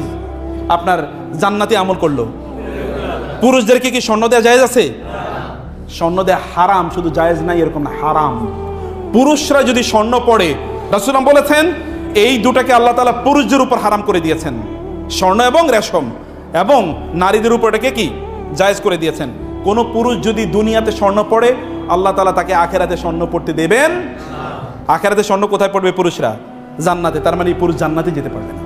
আপনার জান্নাতি আমল করলো? পুরুষদেরকে কি স্বর্ণ দেওয়া জায়েজ আছে? স্বর্ণ দেওয়া হারাম, শুধু জায়েজ নাই এরকম না, হারাম। পুরুষরা যদি স্বর্ণ পড়ে, রাসূল বলেছেন এই দুটাকে আল্লাহ তাআলা পুরুষদের উপর হারাম করে দিয়েছেন, স্বর্ণ এবং রেশম, এবং নারীদের উপর এটাকে কি জায়েজ করে দিয়েছেন। কোন পুরুষ যদি দুনিয়াতে স্বর্ণ পড়ে, আল্লাহ তাআলা তাকে আখিরাতে স্বর্ণ পড়তে দেবেন। আখিরাতে স্বর্ণ কোথায় পড়বে? পুরুষরা জান্নাতে। তার মানে এই পুরুষ জান্নাতে যেতে পারবে না।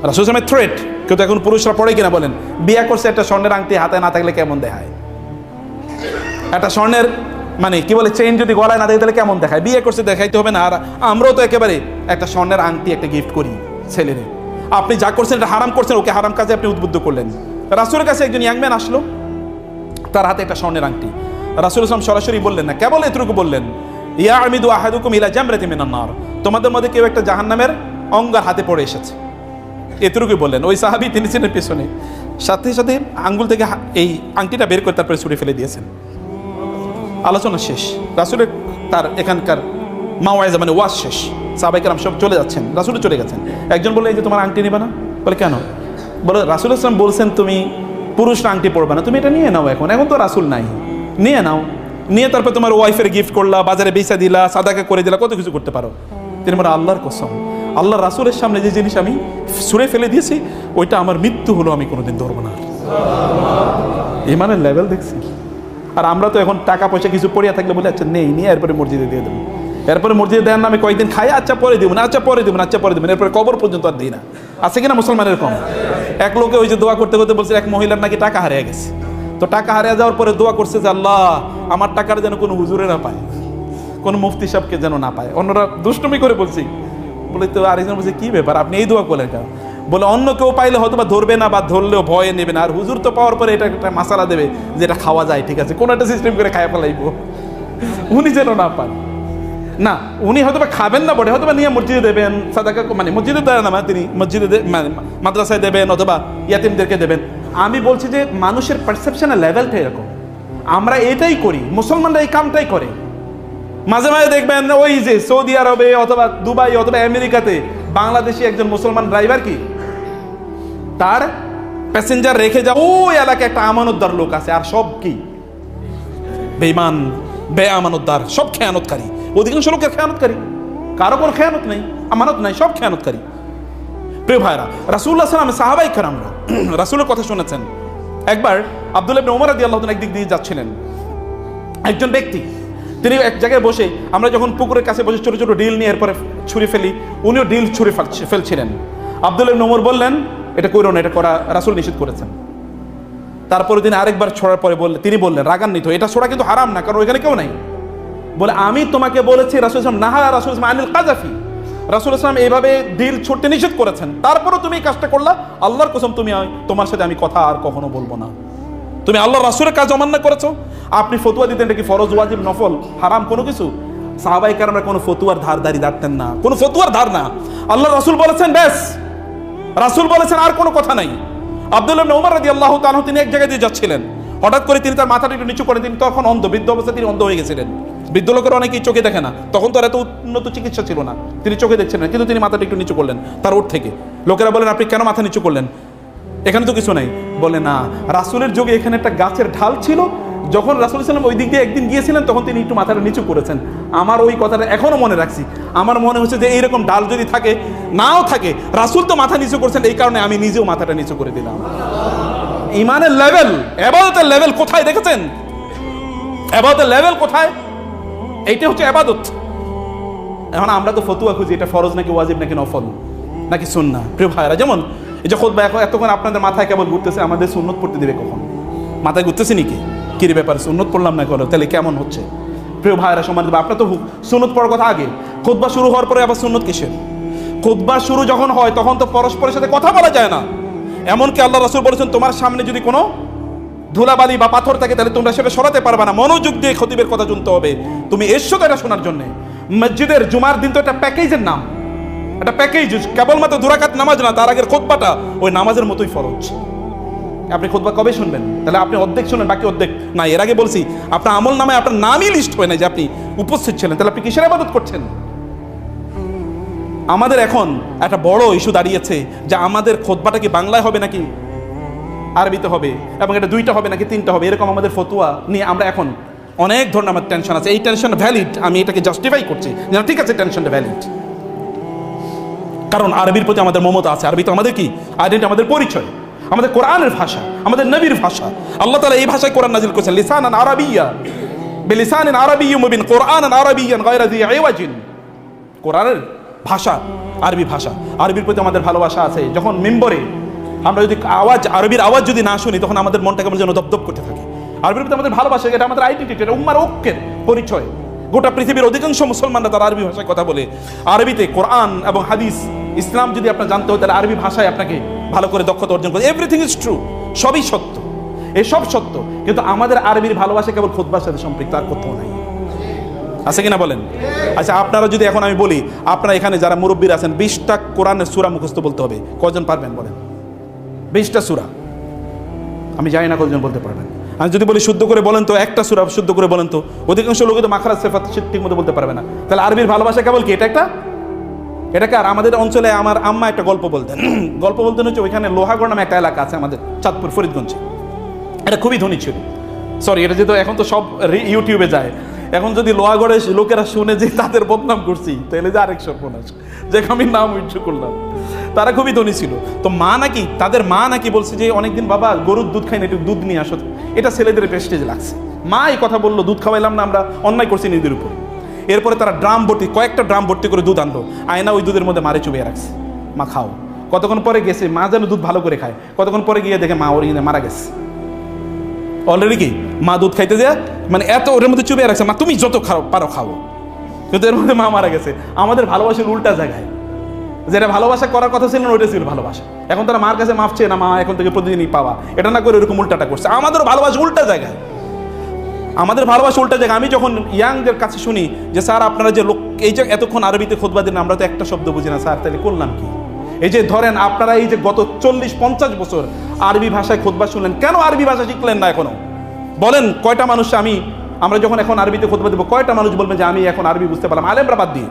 রাসূল সাল্লাল্লাহু আলাইহি ওয়াসাল্লামের থ্রেট, কিন্তু এখন পুরুষরা পড়ে কিনা বলেন? বিয়ে করছে, একটা স্বর্ণের আংটি হাতে না থাকলে কেমন দেখায়? একটা স্বর্ণের মানে কি বলে চেইন যদি গলায় না দেয় তাহলে কেমন দেখায়? বিয়ে করছে, দেখাইতে হবে না? আর আমরাও তো একেবারে একটা স্বর্ণের আংটি একটা গিফট করি ছেলেরে। আপনি যা করছেন এটা হারাম করছেন, ওকে হারাম কাজে আপনি উদ্বুদ্ধ করলেন। রাসূলের কাছে একজন ইয়াং ম্যান আসলো, তার হাতে একটা স্বর্ণের আংটি। রাসূল সাল্লাল্লাহু আলাইহি ওয়াসাল্লাম সরাসরি বললেন না, কেবল এতটুকু বললেন, ইয়া আমিদু আহাদুকুম ইলা জামরাতিন মিনান নার, তোমাদের মধ্যে কেউ একটা জাহান্নামের অঙ্গার হাতে পড়ে এসেছে, এতটুকুই বললেন। ওই সাহাবী তিনি ছিলেন পেছনে, সাথে সাথে আঙ্গুল থেকে এই আংটিটা বের করে তারপরে ছুঁড়ে ফেলে দিয়েছেন। আলোচনা শেষ, রাসূলের তার এখানকার মাওয়াইজা মানে ওয়াজ শেষ, সাহাবায়ে কেরাম সব চলে যাচ্ছেন, রাসূলও চলে গেছেন। একজন বলে, এই যে তোমার আংটি নেবে না? বলে কেন? বলে রাসূল সাল্লাল্লাহু আলাইহি ওয়াসাল্লাম বলছেন তুমি পুরুষরা আংটি পরবে না, তুমি এটা নিয়ে নাও, এখন তো রাসূল নাই, নিয়ে নাও, নিয়ে তারপর তোমার ওয়াইফের গিফট করলা, বাজারে বেচা দিলা, সাদাকা করে দিলা, কত কিছু করতে পারো। তিনি বলে, আল্লাহর কসম, আল্লাহ রাসূলের সামনে যে জিনিস আমি ছুঁড়ে ফেলে দিয়েছি ওইটা আমার মৃত্যু হলো আমি কোনোদিন ধরবো না। ইমানের লেভেল দেখছি। আর আমরা তো এখন টাকা পয়সা কিছু পড়িয়া থাকলে বলে, আচ্ছা নেই, নিয়ে এরপরে মসজিদে দিয়ে দেবো, এরপরে মসজিদে দেওয়ার নামে কয়েকদিন খাই, আচ্ছা পরে দিব না, আচ্ছা পরে দিব না, আচ্ছা পরে দিব না, এরপরে কবর পর্যন্ত আর দিই না। আছে কিনা মুসলমান এরকম? এক লোকে ওই যে দোয়া করতে করতে বলছে এক মহিলার নাকি টাকা হারিয়ে গেছে, তো টাকা হারিয়ে যাওয়ার পরে দোয়া করছে যে আল্লাহ আমার টাকার যেন কোনো হুজুরে না পায়, কোনো মুফতি সাহেবকে যেন না পায়। অন্যরা দুষ্টুমি করে বলছি, বলে তো আরেকজন বলছে কি ব্যাপার আপনি এই দোয়া করলেন কেন? বলে অন্য কেউ পাইলে হয়তো বা ধরবে না, বা ধরলেও ভয়ে নেবে না, আর হুজুর তো পাওয়ার পরে এটা একটা মাসালা দেবে যেটা খাওয়া যায়, ঠিক আছে, কোনো একটা সিস্টেম করে খাইয়া ফেলাইব, উনি যেন না পান। না, উনি হয়তো বা খাবেন না বটে, হয়তো বা নিয়ে মসজিদে দেবেন, সাদাকা মানে মসজিদে দেয় না, তিনি মসজিদে মাদ্রাসায় দেবেন অথবা ইয়াতিমদেরকে দেবেন। আমি বলছি যে মানুষের পারসেপশনের লেভেলটা এরকম, আমরা এটাই করি, মুসলমানরা এই কামটাই করে। মাঝে মাঝে দেখবেন ওই যে সৌদি আরবে অথবা দুবাই অথবা আমেরিকাতে বাংলাদেশি একজন মুসলমান ড্রাইভার কি তার প্যাসেঞ্জার রেখে যায়, ওই এলাকায় একটা আমানতদার লোক আছে, আর সব কি বেঈমান, বেআমানতদার, সব খেয়ানতকারী, অধিকাংশ লোকের খেয়ানতকারী, কারো কোনো খেয়ানত নেই, আমানত নাই, সব খেয়ানতকারী। প্রিয় ভাইরা, রাসূলুল্লাহ সাল্লাল্লাহু আলাইহি ওয়াসাল্লাম সাহাবায়ে কেরামরা রাসূলের কথা শুনেছেন। একবার আব্দুল্লাহ ইবনে ওমর রাদিয়াল্লাহু তাআলা একদিক দিয়ে যাচ্ছিলেন, একজন ব্যক্তি তিনি এক জায়গায় বসে, আমরা যখন পুকুরের কাছে বসে ছোট ছোট ডিল নিয়ে এরপরে ছুঁড়ে ফেলি, উনিও ডিল ছুঁড়ে ফেলছিলেন। আব্দুল্লাহ ইবনে ওমর বললেন এটা করো না, এটা করা রাসূল নিষেধ করেছেন। তারপরে তিনি আরেকবার ছোড়ার পরে তিনি বললেন রাগান্বিত, এটা ছোড়া কিন্তু হারাম না, কারণ ওইখানে কেউ নাই। বলে আমি তোমাকে বলেছি রাসূল সাল্লাল্লাহু আলাইহি ওয়াসাল্লাম নাহা রাসূল আনিল কাযাফি, রাসূল সাল্লাল্লাহু আলাইহি ওয়াসাল্লাম এইভাবে ডিল ছুঁড়তে নিষেধ করেছেন, তারপরও তুমি এই কাজটা করলা, আল্লাহর কসম তোমার সাথে আমি কথা আর কখনো বলবো না, তুমি আল্লাহ রাসূলের কাজ অমান্য করেছো। আপনি ফতোয়া দিতেন এটা কি ফরজ, ওয়াজিব, নফল, হারাম কোনো কিছু? সাহাবায়ে কেরামরা কোনো ফতোয়ার ধারদারি দাঁড়তেন না, কোনো ফতোয়ার ধার না। আল্লাহ রাসূল বলেছেন ব্যাস, রাসূল বলেছেন আর কোনো কথা নাই। আব্দুল্লাহ ইবনে ওমর রাদিয়াল্লাহু তাআলা তিনি এক জায়গায় দিয়ে যাচ্ছিলেন, হঠাৎ করে তিনি তার মাথাটা একটু নিচু করেন, তিনি তখন অন্ধ, বৃদ্ধ অবস্থায় তিনি অন্ধ হয়ে গেছিলেন। বৃদ্ধ লোকের অনেকেই চোখে দেখে না, তখন তো আর এত উন্নত চিকিৎসা ছিল না, তিনি চোখে দেখছেন না, কিন্তু তিনি মাথাটা একটু নিচু করলেন তার ওঠ থেকে। লোকেরা বলেন আপনি কেন মাথা নিচু করলেন? এখানে তো কিছু নাই। বলে না, রাসূলের যুগে এখানে একটা গাছের ঢাল ছিল, যখন রাসূল সাল্লাল্লাহু আলাইহি ওয়াসাল্লাম ওই দিক দিয়ে একদিন গিয়েছিলেন তখন তিনি একটু মাথাটা নিচু করেছেন। আমার ওই কথাটা এখনো মনে রাখছি। আমার মনে হচ্ছে যে এইরকম ডাল যদি থাকে, নাও থাকে, রাসূল তো মাথা নিচু করছেন, এই কারণে আমি নিজেও মাথাটা নিচু করে দিলাম। ইমানের লেভেল, ইবাদতের লেভেল কোথায় দেখেছেন? ইবাদতের লেভেল কোথায়? এইটা হচ্ছে ইবাদত। এখন আমরা তো ফতোয়া খুঁজি, এটা ফরজ নাকি ওয়াজিব নাকি নফল নাকি সুন্নাহ। প্রিয় ভাইরা, যেমন এই যে খুতবা এতক্ষণ আপনাদের মাথায় কেবল ঘুরতেছে, আমাদের সুন্নত পড়তে দিবে কখন? মাথায় ঘুরতেছে নাকি কি রে ব্যাপার, সুন্নত পড়লাম না করো, তাহলে কেমন হচ্ছে? প্রিয় ভাইরা সমান দেবে, আপনার তো সুন্নত পড়ার কথা আগে, খুতবা শুরু হওয়ার পরে আবার সুন্নত কিসের? খুতবা শুরু যখন হয় তখন তো পরস্পরের সাথে কথা বলা যায় না। এমনকি আল্লাহ রাসূল বলেছেন তোমার সামনে যদি কোনো ধুলাবালি বা পাথর থাকে তাহলে তোমরা সেটা সরাতে পারবে না, মনোযোগ দিয়ে খতিবের কথা শুনতে হবে। তুমি এসছো তো এটা শোনার জন্য, মসজিদের জুমার দিন তো একটা প্যাকেজের নাম, একটা প্যাকেজ, কেবলমাত্র দুরাকাত নামাজ না, তার আগের খুতবাটা ওই নামাজের মতোই ফরজ। আপনি খুতবা কবে শুনবেন? তাহলে আপনি অর্ধেক শুনবেন, বাকি অর্ধেক না। এর আগে বলছি আপনার আমল নামে আপনার নামই লিস্ট হয় না যে আপনি উপস্থিত ছিলেন, তাহলে আপনি কিসের ইবাদত করছেন? আমাদের এখন একটা বড় ইস্যু দাঁড়িয়েছে যে আমাদের খুতবাটা কি বাংলায় হবে নাকি আরবিতে হবে, এবং এটা দুইটা হবে নাকি তিনটা হবে, এরকম আমাদের ফতোয়া নিয়ে আমরা এখন অনেক ধরনের আমার টেনশন আছে। এই টেনশন ভ্যালিড, আমি এটাকে জাস্টিফাই করছি যে ঠিক আছে, টেনশনটা ভ্যালিড, কারণ আরবির প্রতি আমাদের মমতা আছে। আরবি তো আমাদের কি আইডেন্টি, আমাদের পরিচয়, আমাদের কোরআনের ভাষা, আমাদের নবীর ভাষা। আল্লাহ তাআলা এই ভাষায় কোরআন নাযিল করেছেন, লিসানান আরাবিয়্যা বিলিসানিন আরাবিয়্যিন মুবিন, কোরআনান আরাবিয়্যান গায়রা যী ইওয়াজিন। কোরআনের ভাষা আরবি ভাষা, আরবির প্রতি আমাদের ভালোবাসা আছে। যখন মিম্বরে আমরা যদি আরবির আওয়াজ যদি না শুনি, তখন আমাদের মনটা কেমন যেন দপদপ করতে থাকে। আরবির প্রতি আমাদের ভালোবাসা, এটা আমাদের আইডেন্টিটি, এটা উম্মার ঐক্যের পরিচয়। গোটা পৃথিবীর অধিকাংশ মুসলমানরা তারা আরবি ভাষায় কথা বলে। আরবিতে কোরআন এবং হাদিস, ইসলাম যদি আপনার জানতে হয়, তাহলে আরবি ভাষায় আপনাকে ভালো করে দক্ষতা অর্জন করতে। এভরিথিং ইজ ট্রু, সবই সত্য, এসব সত্য, কিন্তু আমাদের আরবির ভালোবাসা কেবল খুতবার সাথে সম্পৃক্ত, আর কোথাও নাই। আছে কিনা বলেন? আচ্ছা, আপনারা যদি এখন আমি বলি, আপনারা এখানে যারা মুরব্বীরা আছেন, 20টা কোরআনের সূরা মুখস্থ বলতে হবে, কজন পারবেন বলেন? 20টা সূরা আমি জানি না কজন বলতে পারবেন। আমি যদি বলি শুদ্ধ করে বলেন তো, একটা সূরা শুদ্ধ করে বলেন তো, অধিকাংশ লোক তো মাখরাজ সিফাত ঠিক মতো বলতে পারবে না। তাহলে আরবির ভালোবাসা কেবল কি এটাকে? আর আমাদের অঞ্চলে আমার আম্মা একটা গল্প বলতেন, গল্প বলতেন হচ্ছে ওইখানে লোহাগড় নামে একটা এলাকা আছে আমাদের চাঁদপুর ফরিদগঞ্জে, এটা খুবই ধনী ছিল। সরি, এটা যেহেতু এখন তো সব ইউটিউবে যায়, এখন যদি লোহাগড়ে লোকেরা শুনে যে তাদের বদনাম করছি, তাহলে যে আরেক সর্বনাশ, যে আমি নাম উজ্জ্ব করলাম। তারা খুবই ধনী ছিল। তো তাদের মা নাকি বলছে যে অনেকদিন বাবা গরুর দুধ খাই না, একটু দুধ নিয়ে আসো। এটা ছেলেদের প্রেস্টিজ লাগছে। মা এই কথা বললো, দুধ খাওয়াইলাম না, আমরা অন্যায় করছি নিজেদের উপর। এরপরে তারা কয়েকটা ড্রাম ভর্তি করে দুধ আনলো, আয়না ওই দুধের মধ্যে মারে চুবিয়ে রাখছে, মা খাও। কতক্ষণ পরে গেছে, মা যেন দুধ ভালো করে খায়, কতক্ষণ পরে গিয়ে দেখে মা মারা গেছে অলরেডি। কি মা দুধ খাইতে যায় মানে এত ওর মধ্যে চুবিয়ে রাখছে, মা তুমি যত পারো খাও, কিন্তু এর মধ্যে মা মারা গেছে। আমাদের ভালোবাসার উল্টা জায়গায়, যেটা ভালোবাসা করার কথা ছিল না, ওইটা ছিল ভালোবাসা। এখন তারা মার কাছে মাফ চেয়ে না, মা এখন থেকে প্রতিদিনই পাওয়া, এটা না করে ওরকম উল্টাটা করছে। আমাদের ভালোবাসা উল্টা জায়গায়, আমি যখন ইয়াংদের কাছে শুনি যে স্যার আপনারা যে লোক এই যে এতক্ষণ আরবিতে খুতবা দিন, আমরা তো একটা শব্দ বুঝি না স্যার, তাহলে করলাম কি? এই যে ধরেন আপনারা এই যে গত 40-50 বছর আরবি ভাষায় খুতবা শুনলেন, কেন আরবি ভাষা শিখলেন না এখনো? বলেন কয়টা মানুষ আমরা যখন এখন আরবিতে খুতবা দেবো, কয়টা মানুষ বলবেন যে আমি এখন আরবি বুঝতে পারলাম? আলেমরা বাদ দিয়ে,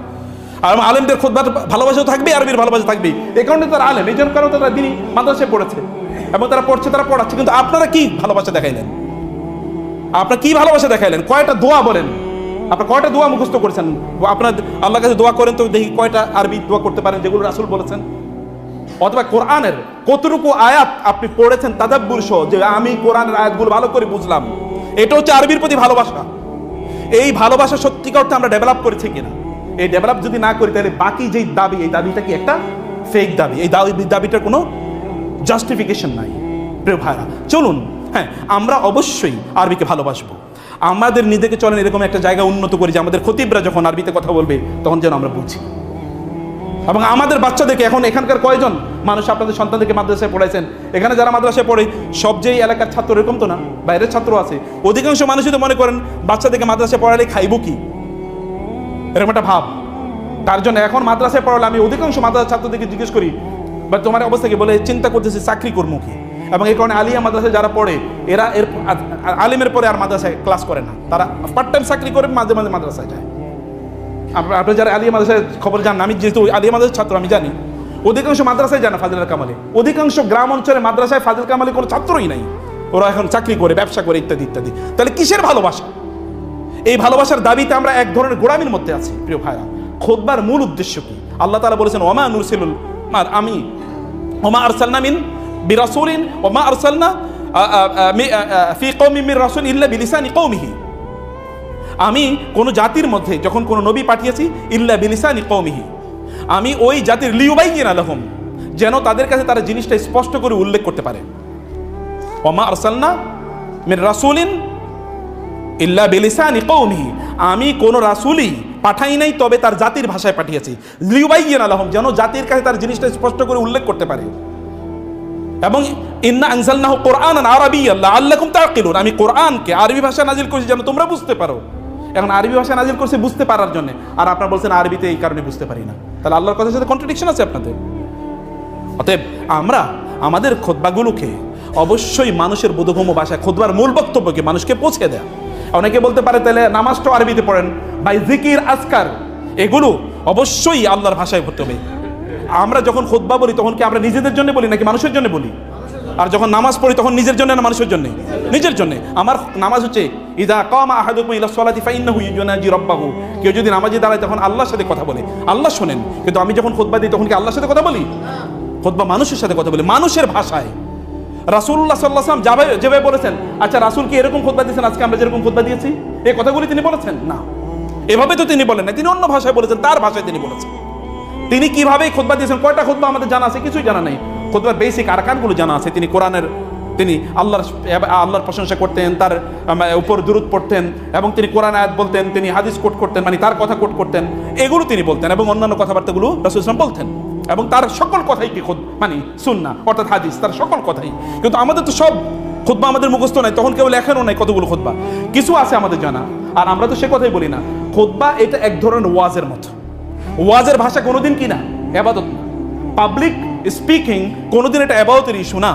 আর আলেমদের খুতবার ভালোবাসাও থাকবে, আরবির ভালোবাসা থাকবে। এই কারণে তারা আলেম, এই জন্য কারণে তারা দিনই মাদ্রাসায় পড়েছে এবং তারা পড়ছে, তারা পড়াচ্ছে। কিন্তু আপনারা কি ভালোবাসা দেখাইলেন? আপনারা কি ভালোবাসা দেখাইলেন? কয়টা দোয়া বলেন, আপনারা কয়টা দোয়া মুখস্থ করেছেন? আপনার আল্লাহর কাছে দোয়া করেন তো দেখি কয়টা আরবি দোয়া করতে পারেন যেগুলো রাসূল বলেছেন? অথবা কোরআনের কতটুকু আয়াত আপনি পড়েছেন তাদাব্বুর সহ, যে আমি কোরআনের আয়াতগুলো ভালো করে বুঝলাম? এটা হচ্ছে আরবির প্রতি ভালোবাসা। এই ভালোবাসা সত্যিকার অর্থে আমরা ডেভেলপ করেছি কিনা? এই ডেভেলপ যদি না করি, তাহলে বাকি যেই দাবি, এই দাবিটা কি একটা ফেক দাবি? এই দাবিটার কোনো জাস্টিফিকেশন নাই। প্রিয় ভাইরা, চলুন হ্যাঁ, আমরা অবশ্যই আরবিকে ভালোবাসবো। আমাদের নিজেকে চলেন এরকম একটা জায়গা উন্নত করি যে আমাদের খতিবরা যখন আরবিতে কথা বলবে, তখন যেন আমরা বুঝি। এবং আমাদের বাচ্চাদেরকে, এখন এখানকার কয়জন মানুষ আপনাদের সন্তানদেরকে মাদ্রাসায় পড়াইছেন? এখানে যারা মাদ্রাসায় পড়ে সব যেই এলাকার ছাত্র এরকম তো না, বাইরের ছাত্র আছে। অধিকাংশ মানুষই তো মনে করেন বাচ্চাদেরকে মাদ্রাসায় পড়ালে খাইব কি, এরকম একটা ভাব। তার জন্য এখন মাদ্রাসায় পড়ালে আমি অধিকাংশ মাদ্রাসার ছাত্রদেরকে জিজ্ঞেস করি, বা তোমার অবস্থা কি? বলে চিন্তা করতেছি চাকরি করবো কি। এবং এই কারণে আলিয়া মাদ্রাসায় যারা পড়ে, এরা আলিমের পরে আর মাদ্রাসায় ক্লাস করে না, তারা পার্ট টাইম চাকরি করে, মাঝে মাঝে মাদ্রাসায় যায়। আপনি যারা আলিয়া মাদ্রাসায় খবর জান, আমি যেহেতু আলিয়া মাদ্রাসার ছাত্র, আমি জানি অধিকাংশ মাদ্রাসায় যায় না ফাজিল কামালে। অধিকাংশ গ্রাম অঞ্চলে মাদ্রাসায় ফাজিল কামালে কোনো ছাত্রই নাই, ওরা এখন চাকরি করে, ব্যবসা করে, ইত্যাদি ইত্যাদি। তাহলে কিসের ভালোবাসা? এই ভালোবাসার দাবিতে আমরা এক ধরনের গোড়ামির মধ্যে আছি। প্রিয় ভাইরা, খুতবার মূল উদ্দেশ্য কি? আল্লাহ তাআলা বলেছেন, ওমা নুরসিলুল ওমা আরসালনা মিন বিরাসূলিন ওমা আরসালনা ফি কওমিন মির রাসূল ইল্লা বিলিসানি কওমিহি। আমি কোন জাতির মধ্যে যখন কোন নবী পাঠিয়েছি, ইল্লা বিলিসানি কওমিহি, আমি ওই জাতির লিউবাইয়িনা লাহুম, যেন তাদের কাছে তারা জিনিসটা স্পষ্ট করে উল্লেখ করতে পারে। ওমা আরসালনা মির রাসূলিন ইল্লা বিলিসানি কওমিহি, আমি কোন রাসূলই পাঠাই নাই, তবে তার জাতির ভাষায় পাঠিয়েছি। লিউবাইয়িনা লাহুম, যেন জাতির কাছে তার জিনিসটা স্পষ্ট করে উল্লেখ করতে পারে। এবং ইন্না আনজালনাহু কুরআনান আরাবিয়্যান লাআল্লাকুম তাকিলুন, আমি কোরআনকে আরবি ভাষায় নাজিল করেছি যেন তোমরা বুঝতে পারো। এখন আরবি ভাষায় নাজিল করছে বুঝতে পারার জন্য, আর আপনারা বলছেন আরবিতে এই কারণে বুঝতে পারি না। তাহলে আল্লাহর কথার সাথে কন্ট্রাডিকশন আছে আপনাদের। অতএব আমরা আমাদের খুতবাগুলোকে অবশ্যই মানুষের বোধগম্য ভাষায় খুতবার মূল বক্তব্যকে মানুষকে পৌঁছে দেয়া। অনেকে বলতে পারে তাহলে নামাজটা আরবিতে পড়েন, ভাই জিকির আজকার এগুলো অবশ্যই আল্লাহর ভাষায় পড়তে হবে। আমরা যখন খুতবা বলি তখন কি আমরা নিজেদের জন্য বলি নাকি মানুষের জন্য বলি? আর যখন নামাজ পড়ি তখন নিজের জন্য না মানুষের জন্য? নিজের জন্য। আমার নামাজ হচ্ছে ইযা কামা আহাদুকুম ইলা সলাতি ফাইন্নাহু ইউনাজি রাব্বাহু। কেউ যদি নামাজে দাঁড়ায় তখন আল্লাহর সাথে কথা বলে, আল্লাহ শোনেন। কিন্তু আমি যখন খুতবা দিই তখন কি আল্লাহর সাথে কথা বলি? খুতবা মানুষের সাথে কথা বলি, মানুষের ভাষায়। রাসূলুল্লাহ সাল্লাল্লাহু আলাইহি ওয়াসাল্লাম যেভাবে বলেছেন, আচ্ছা রাসূল কি এরকম খুতবা দিয়েছেন আজকে আমরা যেরকম খুতবা দিয়েছি? এই কথাগুলি তিনি বলেছেন না, এভাবে তো তিনি বলেন না, তিনি অন্য ভাষায় বলেছেন, তার ভাষায় তিনি বলেছেন। তিনি কিভাবে খুতবা দিয়েছেন, কয়টা খুতবা আমাদের জানা আছে? কিছুই জানা নেই। খুতবার বেসিক আরকানগুলো জানা আছে। তিনি কোরআনের, তিনি আল্লাহর প্রশংসা করতেন, তার উপর দুরূদ পড়তেন, এবং তিনি কোরআন আয়াত বলতেন, তিনি হাদিস কোট করতেন, মানে তার কথা কোট করতেন, এগুলো তিনি বলতেন, এবং অন্যান্য কথাবার্তাগুলো রাসূল সাল্লাল্লাহু আলাইহি ওয়াসাল্লাম বলতেন, এবং তার সকল কথাই কি মানে সুন্নাহ অর্থাৎ হাদিস, তার সকল কথাই। কিন্তু আমাদের তো সব খুতবা আমাদের মুখস্থ নাই, তখন কেউ লেখানো নাই কতগুলো খুতবা, কিছু আছে আমাদের জানা, আর আমরা তো সে কথাই বলি না। খুতবা এটা এক ধরনের ওয়াজের মতো। ওয়াজের ভাষা কোনোদিন কি না ইবাদত না। পাবলিক স্পিকিং কোনোদিন এটা ইবাদতের ইস্যু না।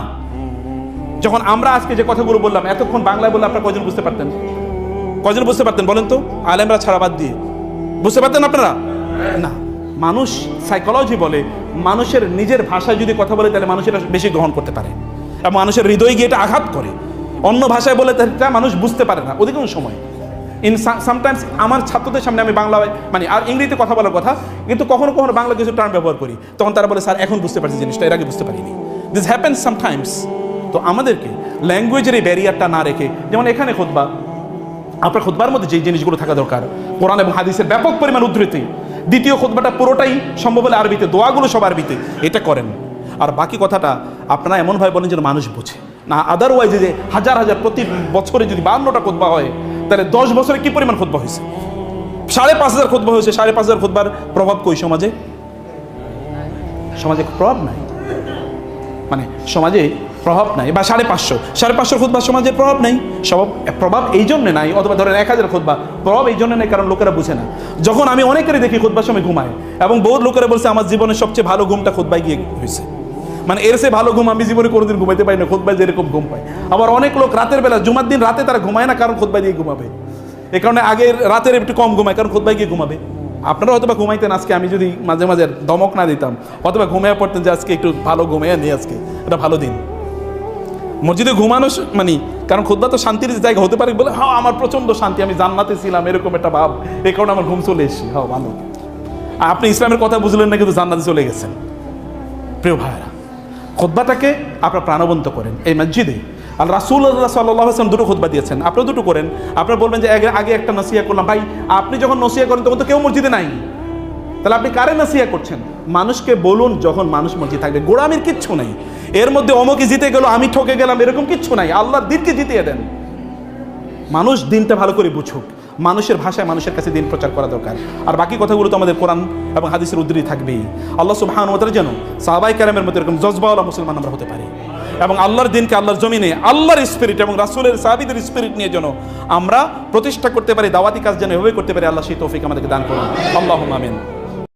যখন আমরা আজকে যে কথাগুলো বললাম, এতক্ষণ বাংলায় বললে আপনারা কয়জন বুঝতে পারতেন? কয়জন বুঝতে পারতেন বলেন তো? আলেমরা ছাড়া বাদ দিয়ে বুঝতে পারতেন আপনারা? না। মানুষ সাইকোলজি বলে মানুষের নিজের ভাষায় যদি কথা বলে তাহলে মানুষের বেশি গ্রহণ করতে পারে, এবং মানুষের হৃদয়ে গিয়ে এটা আঘাত করে। অন্য ভাষায় বলে তা মানুষ বুঝতে পারে না অধিকাংশ সময়। সামটাইমস আমার ছাত্রদের সামনে আমি বাংলায় মানে আর ইংরেজিতে কথা বলার কথা, কিন্তু কখনো কখনো বাংলা কিছু টার্ম ব্যবহার করি, তখন তারা বলে স্যার এখন বুঝতে পারছি জিনিসটা, এর আগে বুঝতে পারিনি। This happens sometimes. তো আমাদেরকে ল্যাঙ্গুয়েজের এই ব্যারিয়ারটা না রেখে, যেমন এখানে খুতবা, আপনার খুতবার মধ্যে যে জিনিসগুলো থাকা দরকার, কোরআন এবং হাদিসের ব্যাপক পরিমাণ উদ্ধৃতি। দ্বিতীয় খুতবাটা পুরোটাই সম্ভব হলে আরবিতে, দোয়াগুলো সব আরবিতে, এটা করেন। আর বাকি কথাটা আপনারা এমনভাবে বলেন যেন মানুষ বোঝে না। আদারওয়াইজ যে হাজার হাজার প্রতি বছরে যদি 52টা খুতবা হয়, তাহলে 10 বছরে কি পরিমাণ খুতবা হয়েছে? 5,500 খুতবা হয়েছে। 5,500 খুতবার প্রভাব কই সমাজে? সমাজে প্রভাব নাই, মানে সমাজে প্রভাব নাই। বা 550 খুতবা সমাজে প্রভাব নাই। প্রভাব এই জন্য নাই, অথবা ধরেন 1000 খুতবা, প্রভাব এই জন্য নেই কারণ লোকেরা বুঝে না। যখন আমি অনেকেরই দেখি খুতবার সময় ঘুমায়, এবং বহুত লোকেরা বলছে আমার জীবনের সবচেয়ে ভালো ঘুমটা খুতবায় গিয়ে হয়েছে, মানে এর সে ভালো ঘুম আমি জীবনে কোনোদিন ঘুমাইতে পারি না, খুতবায় যেরকম ঘুম পায়। আবার অনেক লোক রাতের বেলা, জুমার দিন রাতে তারা ঘুমায় না, কারণ খুতবায় দিয়ে ঘুমাবে। এই কারণে আগের রাতের একটু কম ঘুমায়, কারণ খুতবায় গিয়ে ঘুমাবে। আপনারা হয়তো বা ঘুমাইতেন, আজকে আমি যদি মাঝে মাঝে দমক না দিতাম, অথবা ঘুমিয়ে পড়তেন যে আজকে একটু ভালো ঘুমিয়ে নেই, আজকে এটা ভালো দিন। মসজিদে ঘুমানো মানে, কারণ খুতবা তো শান্তির জায়গা হতে পারে বলে, হ্যাঁ আমার প্রচন্ড শান্তি, আমি জান্নাতে ছিলাম, এরকম একটা ভাব, এই কারণে আমার ঘুম চলে এসেছি। হ্যাঁ ভালো, আপনি ইসলামের কথা বুঝলেন না কিন্তু জান্নাতে চলে গেছেন। প্রিয় ভাইরা, খুতবাটাকে আপনারা প্রাণবন্ত করেন। এই মসজিদে আর রাসূলুল্লাহ সাল্লাল্লাহু আলাইহি ওয়াসাল্লাম দুটো খুতবা দিয়েছেন, আপনারা দুটো করেন। আপনারা বলবেন যে আগে একটা নসিহত করলাম। ভাই আপনি যখন নসিহত করেন তখন তো কেউ মসজিদে নাই, তাহলে আপনি কারে নসিহত করছেন? মানুষকে বলুন যখন মানুষ মসজিদ থাকবে। গোড়ামির কিচ্ছু নাই এর মধ্যে, অমুকে জিতে গেল আমি ঠকে গেলাম, এরকম কিচ্ছু নাই। আল্লাহর দিনকে জিতিয়ে দেন। মানুষ দিনটা ভালো করে বুঝুক, মানুষের ভাষায় মানুষের কাছে দিন প্রচার করা দরকার। আর বাকি কথাগুলো তো আমাদের কোরআন এবং হাদিসের উদ্ধৃতি থাকবেই। আল্লাহ সুবহানাহু ওয়া তাআলা যেন সাহাবায়ে কেরামের মতো এরকম জজবাওয়ালা মুসলমান আমরা হতে পারি, এবং আল্লাহর দিনকে আল্লাহর জমিনে আল্লাহর স্পিরিট এবং রাসূলের সাহাবীদের স্পিরিট নিয়ে যেন আমরা প্রতিষ্ঠা করতে পারি, দাওয়াতি কাজ যেন এভাবে করতে পারি। আল্লাহ সেই তৌফিক আমাদেরকে দান করুন। আল্লাহুম্মা আমিন।